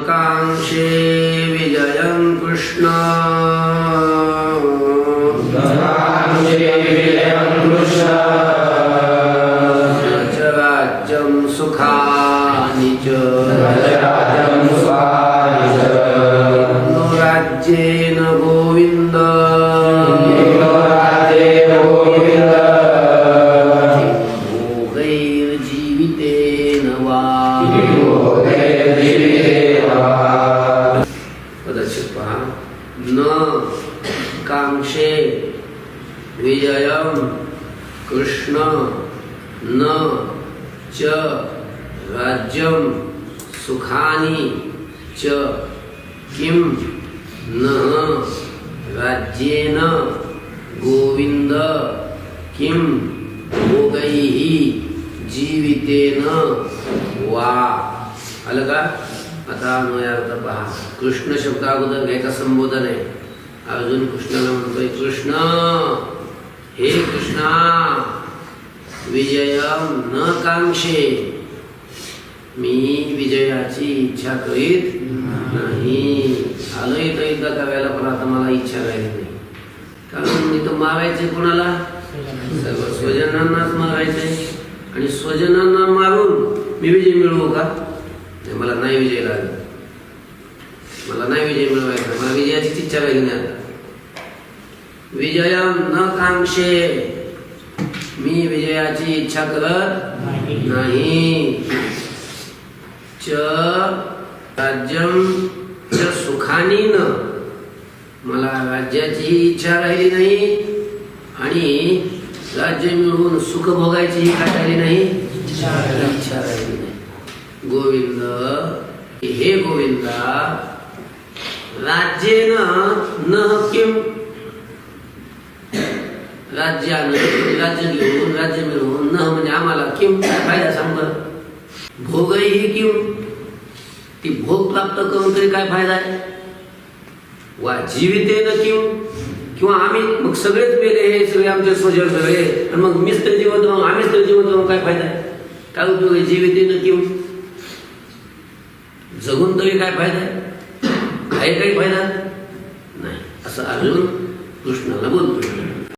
कांक्षे विजयं कृष्ण राज्यं सुखानि च राज्येन गोविन्द भोगैर्जीवितेन वा पदच्छेद पहा न कांक्षे विजयं कृष्ण न च राज्यं सुखानि च किं न राज्येन गोविंद किं भोगैः जीवितेन वा. आलं का? आता अन्वयार्थ पहा. कृष्ण शब्द अगोदर घ्यायचा संबोधन आहे. अर्जुन कृष्णाला म्हणतोय कृष्ण, हे कृष्णा, विजयम न कांक्षे, मी विजयाची इच्छा करीत नाही. आलोय तर युद्ध करायला, पण आता मला इच्छा राहिली नाही. कारण मी तर मारायचे कोणाला? सर्व स्वजनांनाच मारायचे. आणि स्वजनांना मारून मी विजय मिळवू का? मला नाही विजय लागला. मला नाही विजय मिळवायचा. मला विजयाचीच इच्छा राहिली नाही. आता विजयम न कांक्षे, मी विजयाची इच्छा करत नाही. च राज्यम च सुखानी न, मला राज्याची इच्छा राहिली नाही आणि राज्य मिळवून सुख भोगायची काय राहिली नाही? इच्छा राहिली नाही. गोविंद, हे गोविंदा, राज्येन न किम, राज्य घेऊन राज्य मिळवून न म्हणजे आम्हाला किम काय फायदा सांग बरं. भोगही किम, ती भोग प्राप्त करून तरी काय फायदा आहे? वा जीवितेन किम, किंवा आम्ही मग सगळेच मेले, हे सगळे आमचे स्वजन सगळे, आणि मग मीच तरी जिवंत राहून आम्हीच तरी जिवंत राहून काय फायदा आहे? काय उपयोग आहे? जीवितेन किम, जगून तरी काय फायदा आहे? काही फायदा नाही. असं अर्जुन कृष्णाला बोलतोय.